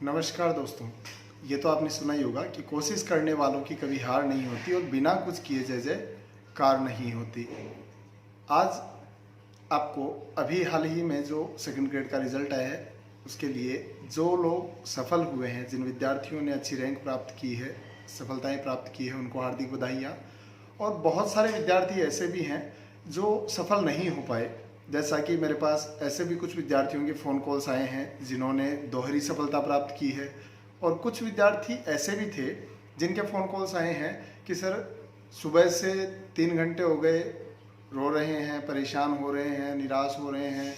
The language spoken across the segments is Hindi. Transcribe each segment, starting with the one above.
नमस्कार दोस्तों। ये तो आपने सुना ही होगा कि कोशिश करने वालों की कभी हार नहीं होती और बिना कुछ किए जय जयकार नहीं होती। आज आपको अभी हाल ही में जो सेकंड ग्रेड का रिजल्ट आया है उसके लिए जो लोग सफल हुए हैं, जिन विद्यार्थियों ने अच्छी रैंक प्राप्त की है, सफलताएं प्राप्त की है, उनको हार्दिक बधाइयाँ। और बहुत सारे विद्यार्थी ऐसे भी हैं जो सफल नहीं हो पाए। जैसा कि मेरे पास ऐसे भी कुछ विद्यार्थियों के फ़ोन कॉल्स आए हैं जिन्होंने दोहरी सफलता प्राप्त की है, और कुछ विद्यार्थी ऐसे भी थे जिनके फ़ोन कॉल्स आए हैं कि सर सुबह से 3 घंटे हो गए, रो रहे हैं, परेशान हो रहे हैं, निराश हो रहे हैं,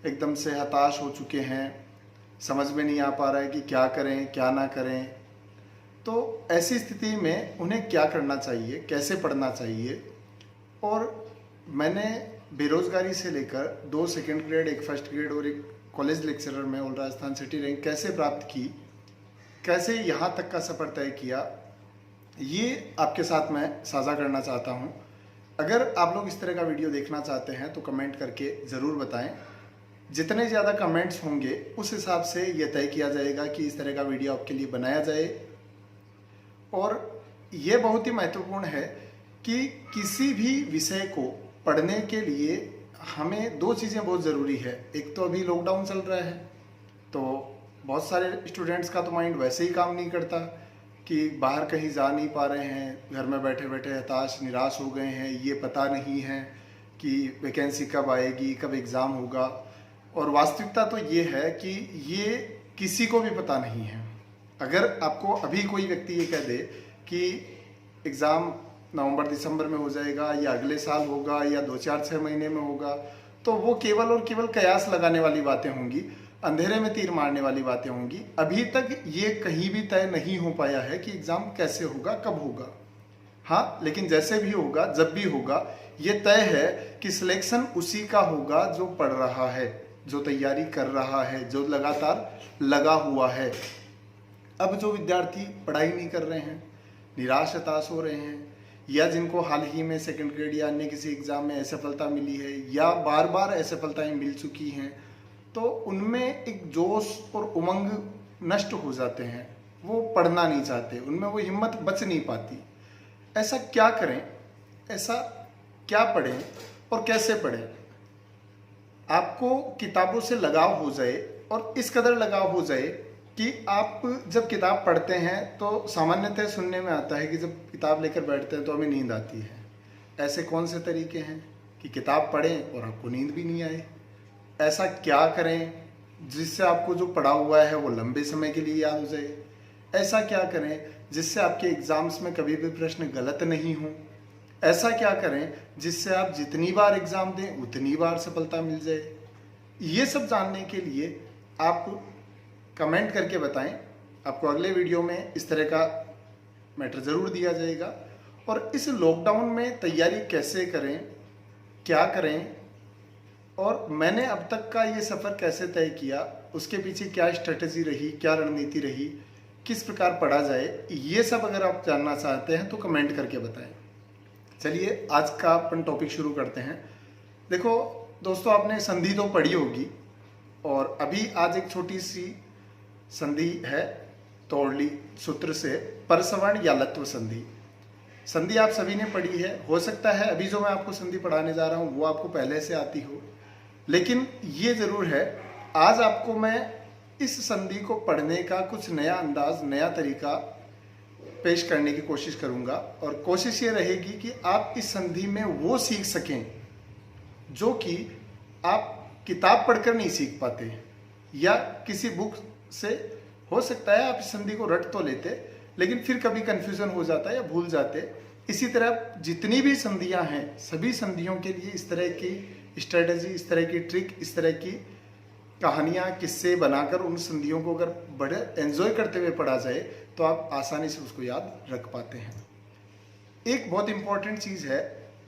एकदम से हताश हो चुके हैं, समझ में नहीं आ पा रहा है कि क्या करें क्या ना करें। तो ऐसी स्थिति में उन्हें क्या करना चाहिए, कैसे पढ़ना चाहिए। और मैंने बेरोज़गारी से लेकर 2 सेकंड ग्रेड, 1 फर्स्ट ग्रेड और 1 कॉलेज लेक्चरर में ऑल राजस्थान सिटी रैंक कैसे प्राप्त की, कैसे यहाँ तक का सफ़र तय किया, ये आपके साथ मैं साझा करना चाहता हूँ। अगर आप लोग इस तरह का वीडियो देखना चाहते हैं तो कमेंट करके ज़रूर बताएं। जितने ज़्यादा कमेंट्स होंगे उस हिसाब से यह तय किया जाएगा कि इस तरह का वीडियो आपके लिए बनाया जाए। और ये बहुत ही महत्वपूर्ण है कि किसी भी विषय को पढ़ने के लिए हमें 2 चीज़ें बहुत ज़रूरी है। एक तो अभी लॉकडाउन चल रहा है, तो बहुत सारे स्टूडेंट्स का तो माइंड वैसे ही काम नहीं करता कि बाहर कहीं जा नहीं पा रहे हैं, घर में बैठे बैठे हताश निराश हो गए हैं, ये पता नहीं है कि वैकेंसी कब आएगी, कब एग्ज़ाम होगा। और वास्तविकता तो ये है कि ये किसी को भी पता नहीं है। अगर आपको अभी कोई व्यक्ति ये कह दे कि एग्ज़ाम नवंबर दिसंबर में हो जाएगा या अगले साल होगा या 2-4-6 महीने में होगा, तो वो केवल और केवल कयास लगाने वाली बातें होंगी, अंधेरे में तीर मारने वाली बातें होंगी। अभी तक ये कहीं भी तय नहीं हो पाया है कि एग्ज़ाम कैसे होगा, कब होगा। हाँ, लेकिन जैसे भी होगा, जब भी होगा, ये तय है कि सिलेक्शन उसी का होगा जो पढ़ रहा है, जो तैयारी कर रहा है, जो लगातार लगा हुआ है। अब जो विद्यार्थी पढ़ाई नहीं कर रहे हैं, निराश हताश हो रहे हैं, या जिनको हाल ही में सेकंड ग्रेड या अन्य किसी एग्ज़ाम में असफलता मिली है या बार बार असफलताएं मिल चुकी हैं, तो उनमें एक जोश और उमंग नष्ट हो जाते हैं। वो पढ़ना नहीं चाहते, उनमें वो हिम्मत बच नहीं पाती। ऐसा क्या करें, ऐसा क्या पढ़ें और कैसे पढ़ें? आपको किताबों से लगाव हो जाए, और इस कदर लगाव हो जाए कि आप जब किताब पढ़ते हैं तो सामान्यतः सुनने में आता है कि जब किताब लेकर बैठते हैं तो हमें नींद आती है। ऐसे कौन से तरीके हैं कि किताब पढ़ें और आपको नींद भी नहीं आए? ऐसा क्या करें जिससे आपको जो पढ़ा हुआ है वो लंबे समय के लिए याद हो जाए? ऐसा क्या करें जिससे आपके एग्ज़ाम्स में कभी भी प्रश्न गलत नहीं हो? ऐसा क्या करें जिससे आप जितनी बार एग्ज़ाम दें उतनी बार सफलता मिल जाए? ये सब जानने के लिए आप कमेंट करके बताएं। आपको अगले वीडियो में इस तरह का मैटर ज़रूर दिया जाएगा। और इस लॉकडाउन में तैयारी कैसे करें, क्या करें, और मैंने अब तक का ये सफ़र कैसे तय किया, उसके पीछे क्या स्ट्रेटजी रही, क्या रणनीति रही, किस प्रकार पढ़ा जाए, ये सब अगर आप जानना चाहते हैं तो कमेंट करके बताएं। चलिए आज का अपन टॉपिक शुरू करते हैं। देखो दोस्तों, आपने संधि तो पढ़ी होगी, और अभी आज एक छोटी सी संधि है तोड़ ली सूत्र से, परसवर्ण या लत्व संधि। संधि आप सभी ने पढ़ी है। हो सकता है अभी जो मैं आपको संधि पढ़ाने जा रहा हूँ वो आपको पहले से आती हो, लेकिन ये जरूर है आज आपको मैं इस संधि को पढ़ने का कुछ नया अंदाज, नया तरीका पेश करने की कोशिश करूँगा। और कोशिश ये रहेगी कि आप इस संधि में वो सीख सकें जो कि आप किताब पढ़कर नहीं सीख पाते, या किसी बुक से हो सकता है आप इस संधि को रट तो लेते लेकिन फिर कभी कंफ्यूजन हो जाता है या भूल जाते। इसी तरह जितनी भी संधियां हैं, सभी संधियों के लिए इस तरह की स्ट्रेटजी, इस तरह की ट्रिक, इस तरह की कहानियां, किस्से बनाकर उन संधियों को अगर बड़े एंजॉय करते हुए पढ़ा जाए तो आप आसानी से उसको याद रख पाते हैं। एक बहुत इम्पॉर्टेंट चीज़ है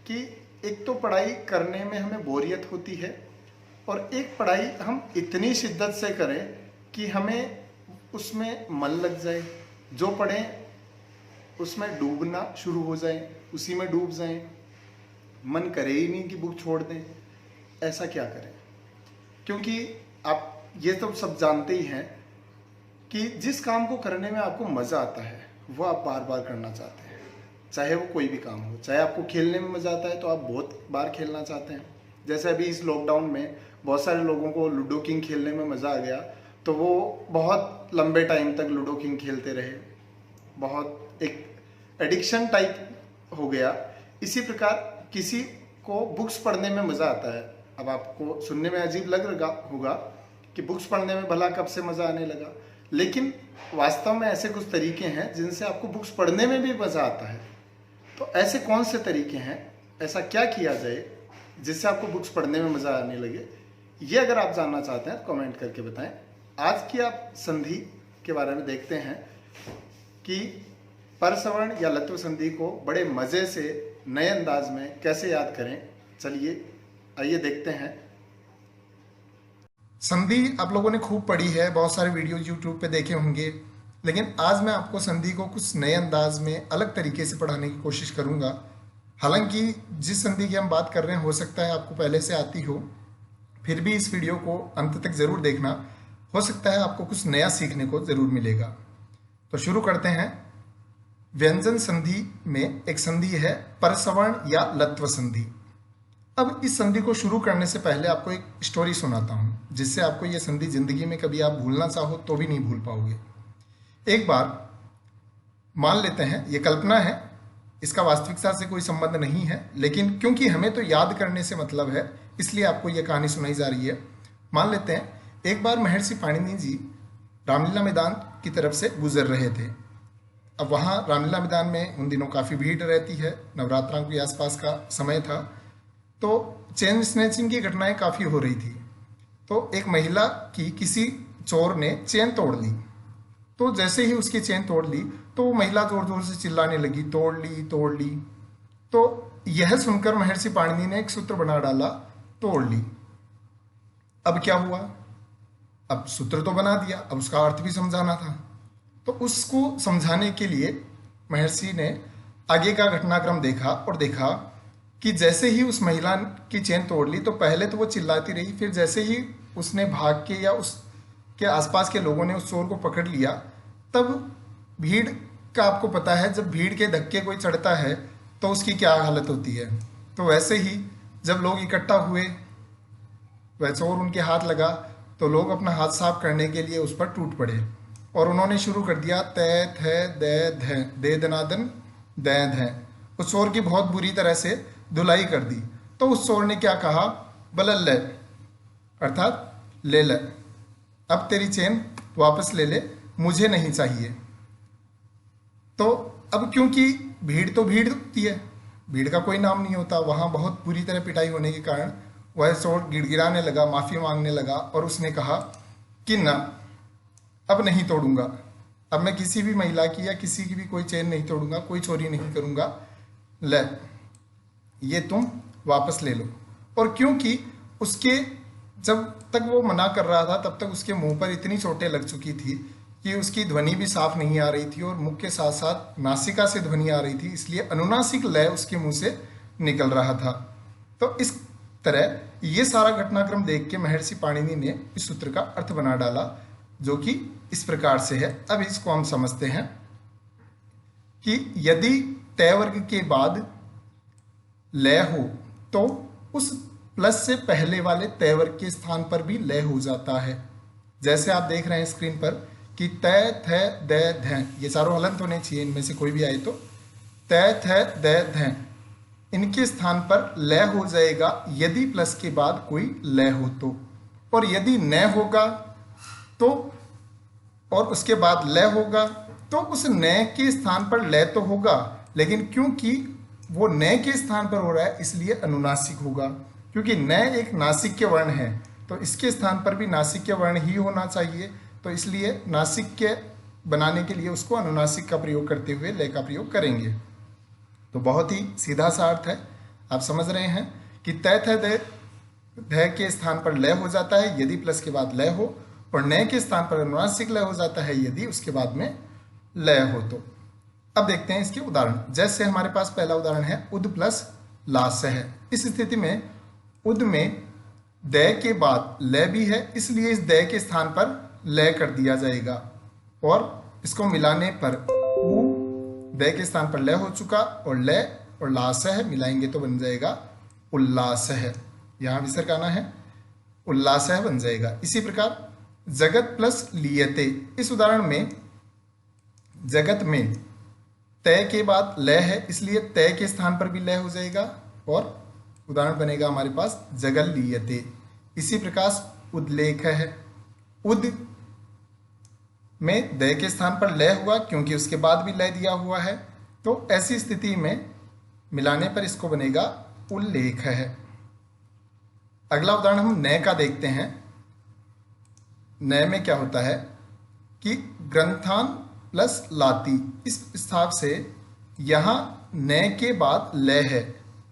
कि एक तो पढ़ाई करने में हमें बोरियत होती है, और एक पढ़ाई हम इतनी शिद्दत से करें कि हमें उसमें मन लग जाए, जो पढ़ें उसमें डूबना शुरू हो जाए, उसी में डूब जाएं, मन करे ही नहीं कि बुक छोड़ दें। ऐसा क्या करें? क्योंकि आप ये तो सब जानते ही हैं कि जिस काम को करने में आपको मज़ा आता है वो आप बार बार करना चाहते हैं, चाहे वो कोई भी काम हो। चाहे आपको खेलने में मज़ा आता है तो आप बहुत बार खेलना चाहते हैं। जैसे अभी इस लॉकडाउन में बहुत सारे लोगों को लूडो किंग खेलने में मज़ा आ गया, तो वो बहुत लंबे टाइम तक लूडो किंग खेलते रहे, बहुत एक एडिक्शन टाइप हो गया। इसी प्रकार किसी को बुक्स पढ़ने में मज़ा आता है। अब आपको सुनने में अजीब लग रहा होगा कि बुक्स पढ़ने में भला कब से मज़ा आने लगा, लेकिन वास्तव में ऐसे कुछ तरीके हैं जिनसे आपको बुक्स पढ़ने में भी मज़ा आता है। तो ऐसे कौन से तरीके हैं, ऐसा क्या किया जाए जिससे आपको बुक्स पढ़ने में मज़ा आने लगे, ये अगर आप जानना चाहते हैं तो कमेंट करके बताएं। आज की आप संधि के बारे में देखते हैं कि परसवर्ण या लत्व संधि को बड़े मज़े से नए अंदाज में कैसे याद करें। चलिए आइए देखते हैं। संधि आप लोगों ने खूब पढ़ी है, बहुत सारे वीडियो यूट्यूब पे देखे होंगे, लेकिन आज मैं आपको संधि को कुछ नए अंदाज में अलग तरीके से पढ़ाने की कोशिश करूंगा। हालांकि जिस संधि की हम बात कर रहे हैं हो सकता है आपको पहले से आती हो, फिर भी इस वीडियो को अंत तक ज़रूर देखना, हो सकता है आपको कुछ नया सीखने को ज़रूर मिलेगा। तो शुरू करते हैं। व्यंजन संधि में एक संधि है परसवर्ण या लत्व संधि। अब इस संधि को शुरू करने से पहले आपको एक स्टोरी सुनाता हूँ, जिससे आपको ये संधि जिंदगी में कभी आप भूलना चाहो तो भी नहीं भूल पाओगे। एक बार मान लेते हैं, ये कल्पना है, इसका वास्तविकता से कोई संबंध नहीं है, लेकिन क्योंकि हमें तो याद करने से मतलब है इसलिए आपको ये कहानी सुनाई जा रही है। मान लेते हैं एक बार महर्षि पाणिनि जी रामलीला मैदान की तरफ से गुजर रहे थे। अब वहाँ रामलीला मैदान में उन दिनों काफ़ी भीड़ रहती है, नवरात्रों के आसपास का समय था, तो चेन स्नैचिंग की घटनाएं काफ़ी हो रही थी। तो एक महिला की किसी चोर ने चेन तोड़ ली, तो जैसे ही उसकी चेन तोड़ ली तो वो महिला जोर जोर से चिल्लाने लगी, तोड़ ली तोड़ ली। तो यह सुनकर महर्षि पाणिनि ने एक सूत्र बना डाला, तोड़ ली। अब क्या हुआ, अब सूत्र तो बना दिया, अब उसका अर्थ भी समझाना था। तो उसको समझाने के लिए महर्षि ने आगे का घटनाक्रम देखा और देखा कि जैसे ही उस महिला की चेन तोड़ ली तो पहले तो वो चिल्लाती रही, फिर जैसे ही उसने भाग के या उसके आसपास के लोगों ने उस चोर को पकड़ लिया, तब भीड़ का आपको पता है, जब भीड़ के धक्के कोई चढ़ता है तो उसकी क्या हालत होती है। तो वैसे ही जब लोग इकट्ठा हुए, वह चोर उनके हाथ लगा तो लोग अपना हाथ साफ करने के लिए उस पर टूट पड़े और उन्होंने शुरू कर दिया तय थे दे दनादन दै ध। उस चोर की बहुत बुरी तरह से धुलाई कर दी। तो उस चोर ने क्या कहा, बलल, अर्थात ले ले, अब तेरी चेन वापस ले ले, मुझे नहीं चाहिए। तो अब क्योंकि भीड़ तो भीड़ होती है, भीड़ का कोई नाम नहीं होता, वहाँ बहुत बुरी तरह पिटाई होने के कारण वह चोर गिड़गिड़ाने लगा, माफ़ी मांगने लगा और उसने कहा कि ना, अब नहीं तोड़ूंगा, अब मैं किसी भी महिला की या किसी की भी कोई चेन नहीं तोड़ूंगा, कोई चोरी नहीं करूंगा, ले ये तुम वापस ले लो। और क्योंकि उसके जब तक वो मना कर रहा था तब तक उसके मुंह पर इतनी चोटें लग चुकी थी कि उसकी ध्वनि भी साफ नहीं आ रही थी और मुख के साथ साथ नासिका से ध्वनि आ रही थी, इसलिए अनुनासिक लय उसके मुंह से निकल रहा था। तो इस तरह ये सारा घटनाक्रम देख के महर्षि पाणिनि ने इस सूत्र का अर्थ बना डाला, जो कि इस प्रकार से है। अब इसको हम समझते हैं कि यदि तय वर्ग के बाद लय हो तो उस प्लस से पहले वाले तय वर्ग के स्थान पर भी लय हो जाता है। जैसे आप देख रहे हैं स्क्रीन पर कि तय थ द ध, ये चारों हलंत होने चाहिए, इनमें से कोई भी आए तो तय थ द ध, इनके स्थान पर लय हो जाएगा यदि प्लस के बाद कोई लय हो तो, और यदि न होगा तो और उसके बाद लय होगा तो उस न के स्थान पर लय तो होगा, लेकिन क्योंकि वो न के स्थान पर हो रहा है इसलिए अनुनासिक होगा। क्योंकि न एक नासिक्य वर्ण है तो इसके स्थान पर भी नासिक्य वर्ण ही होना चाहिए, तो इसलिए नासिक्य बनाने के लिए उसको अनुनासिक का प्रयोग करते हुए लय का प्रयोग करेंगे। तो बहुत ही सीधा सा अर्थ है, आप समझ रहे हैं कि तय थ ध के स्थान पर लय हो जाता है यदि प्लस के बाद लय हो, और न के स्थान पर अनुनासिक लय हो जाता है यदि उसके बाद में लय हो तो। अब देखते हैं इसके उदाहरण। जैसे हमारे पास पहला उदाहरण है उद प्लस लास्य है। इस स्थिति में उद में द के बाद लय भी है, इसलिए इस द के स्थान पर लय कर दिया जाएगा। और इसको मिलाने पर उ द के स्थान पर ल हो चुका और ल और लासह मिलाएंगे तो बन जाएगा उल्लासह। यहाँ विसर्ग आना है, उल्लासह बन जाएगा। इसी प्रकार जगत प्लस लियते, इस उदाहरण में जगत में तय के बाद ल है, इसलिए तय के स्थान पर भी ल हो जाएगा और उदाहरण बनेगा हमारे पास जगल लियते। इसी प्रकार उद्लेख है, उद में द के स्थान पर ल हुआ क्योंकि उसके बाद भी ल दिया हुआ है, तो ऐसी स्थिति में मिलाने पर इसको बनेगा उल्लेख है। अगला उदाहरण हम न का देखते हैं। न में क्या होता है कि ग्रंथान प्लस लाती, इस हिसाब से यहां न के बाद ल है।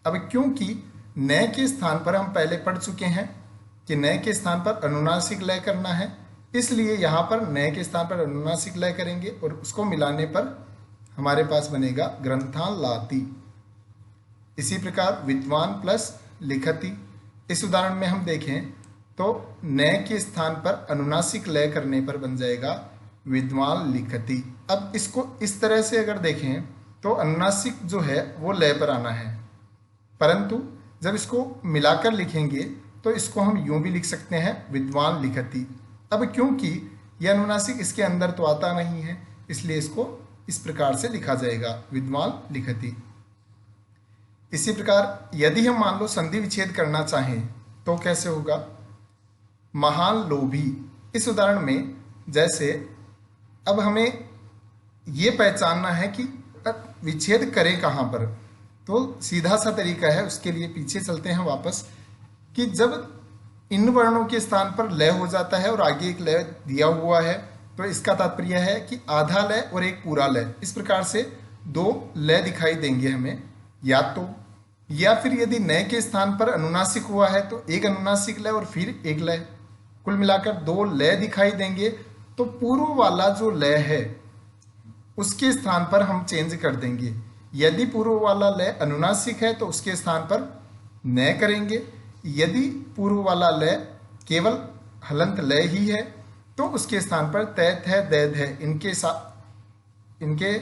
अब क्योंकि न के स्थान पर हम पहले पढ़ चुके हैं कि न के स्थान पर अनुनासिक लय करना है, इसलिए यहां पर न के स्थान पर अनुनासिक लय करेंगे और उसको मिलाने पर हमारे पास बनेगा ग्रंथान लाती। इसी प्रकार विद्वान प्लस लिखती, इस उदाहरण में हम देखें तो न के स्थान पर अनुनासिक लय करने पर बन जाएगा विद्वान लिखती। अब इसको इस तरह से अगर देखें तो अनुनासिक जो है वो लय पर आना है, परंतु जब इसको मिलाकर लिखेंगे तो इसको हम यूं भी लिख सकते हैं विद्वान लिखती। अब क्योंकि यह अनुनासिक इसके अंदर तो आता नहीं है, इसलिए इसको इस प्रकार से लिखा जाएगा विद्वान लिखती। इसी प्रकार यदि हम मान लो संधि विच्छेद करना चाहें तो कैसे होगा। महान लोभी, इस उदाहरण में जैसे अब हमें ये पहचानना है कि विच्छेद करें कहाँ पर, तो सीधा सा तरीका है, उसके लिए पीछे चलते हैं वापस, कि जब इन वर्णों के स्थान पर लय हो जाता है और आगे एक लय दिया हुआ है तो इसका तात्पर्य है कि आधा लय और एक पूरा लय, इस प्रकार से दो लय दिखाई देंगे हमें। या फिर यदि न के स्थान पर अनुनासिक हुआ है तो एक अनुनासिक लय और फिर एक लय, कुल मिलाकर दो लय दिखाई देंगे। तो पूर्व वाला जो लय है उसके स्थान पर हम चेंज कर देंगे। यदि पूर्व वाला लय अनुनासिक है तो उसके स्थान पर न करेंगे, यदि पूर्व वाला लय केवल हलंत लय ही है तो उसके स्थान पर तय थ दै ध इनके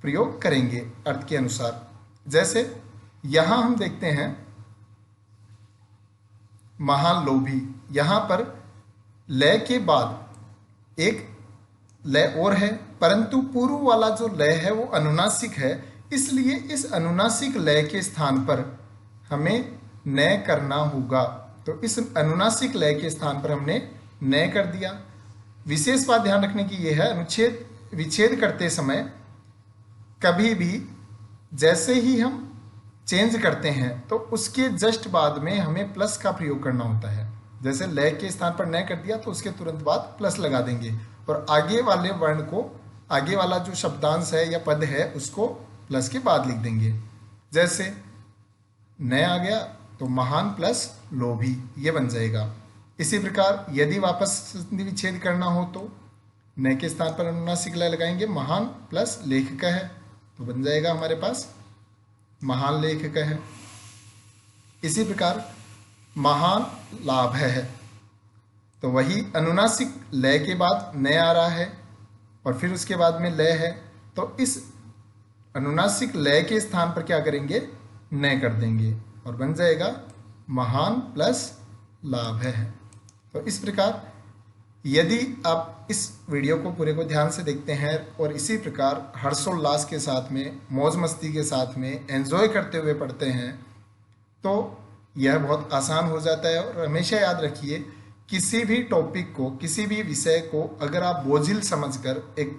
प्रयोग करेंगे अर्थ के अनुसार। जैसे यहां हम देखते हैं महान लोभी, यहां पर लय के बाद एक लय और है, परंतु पूर्व वाला जो लय है वो अनुनासिक है, इसलिए इस अनुनासिक लय के स्थान पर हमें न करना होगा। तो इस अनुनासिक लय के स्थान पर हमने न कर दिया। विशेष बात ध्यान रखने की यह है, अनुच्छेद विच्छेद करते समय कभी भी जैसे ही हम चेंज करते हैं तो उसके जस्ट बाद में हमें प्लस का प्रयोग करना होता है। जैसे लय के स्थान पर न कर दिया तो उसके तुरंत बाद प्लस लगा देंगे और आगे वाले वर्ण को, आगे वाला जो शब्दांश है या पद है उसको प्लस के बाद लिख देंगे। जैसे न आ गया तो महान प्लस लोभी, ये बन जाएगा। इसी प्रकार यदि वापस संधि विच्छेद करना हो तो न के स्थान पर अनुनासिक लय लगाएंगे, महान प्लस लेखक है तो बन जाएगा हमारे पास महान लेखक है। इसी प्रकार महान लाभ है तो वही अनुनासिक लय के बाद न आ रहा है और फिर उसके बाद में लय है, तो इस अनुनासिक लय के स्थान पर क्या करेंगे, न कर देंगे और बन जाएगा महान प्लस लाभ है। तो इस प्रकार यदि आप इस वीडियो को पूरे को ध्यान से देखते हैं और इसी प्रकार हर्षोल्लास के साथ में, मौज मस्ती के साथ में, एंजॉय करते हुए पढ़ते हैं तो यह बहुत आसान हो जाता है। और हमेशा याद रखिए, किसी भी टॉपिक को, किसी भी विषय को अगर आप बोझिल समझकर, एक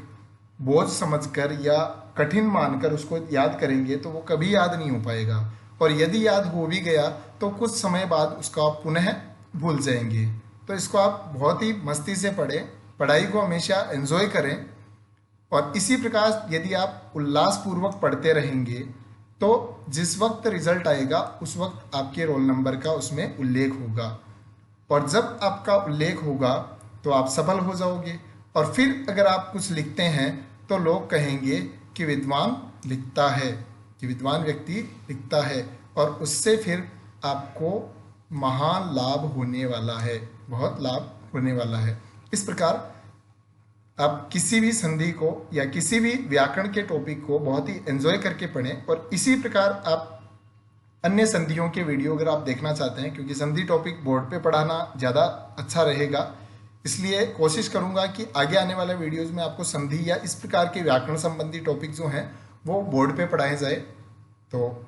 बोझ समझकर या कठिन मानकर उसको याद करेंगे तो वो कभी याद नहीं हो पाएगा, और यदि याद हो भी गया तो कुछ समय बाद उसको आप पुनः भूल जाएंगे। तो इसको आप बहुत ही मस्ती से पढ़ें, पढ़ाई को हमेशा एंजॉय करें, और इसी प्रकार यदि आप उल्लासपूर्वक पढ़ते रहेंगे तो जिस वक्त रिजल्ट आएगा उस वक्त आपके रोल नंबर का उसमें उल्लेख होगा, और जब आपका उल्लेख होगा तो आप सफल हो जाओगे। और फिर अगर आप कुछ लिखते हैं तो लोग कहेंगे कि विद्वान लिखता है, कि विद्वान व्यक्ति लिखता है, और उससे फिर आपको महान लाभ होने वाला है, बहुत लाभ होने वाला है। इस प्रकार आप किसी भी संधि को या किसी भी व्याकरण के टॉपिक को बहुत ही एंजॉय करके पढ़ें। और इसी प्रकार आप अन्य संधियों के वीडियो अगर आप देखना चाहते हैं, क्योंकि संधि टॉपिक बोर्ड पे पढ़ाना ज़्यादा अच्छा रहेगा, इसलिए कोशिश करूंगा कि आगे आने वाले वीडियोस में आपको संधि या इस प्रकार के व्याकरण संबंधी टॉपिक जो हैं वो बोर्ड पे पढ़ाए जाए। तो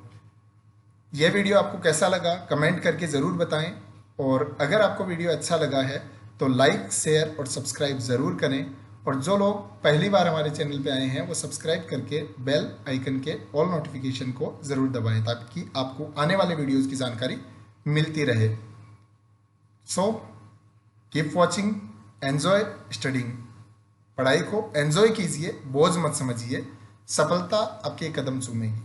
यह वीडियो आपको कैसा लगा कमेंट करके ज़रूर बताएं, और अगर आपको वीडियो अच्छा लगा है तो लाइक, शेयर और सब्सक्राइब ज़रूर करें। और जो लोग पहली बार हमारे चैनल पे आए हैं वो सब्सक्राइब करके बेल आइकन के ऑल नोटिफिकेशन को ज़रूर दबाएं, ताकि आपको आने वाले वीडियोस की जानकारी मिलती रहे। So keep watching, enjoy studying. पढ़ाई को एंजॉय कीजिए, बोझ मत समझिए। सफलता आपके कदम चूमेगी।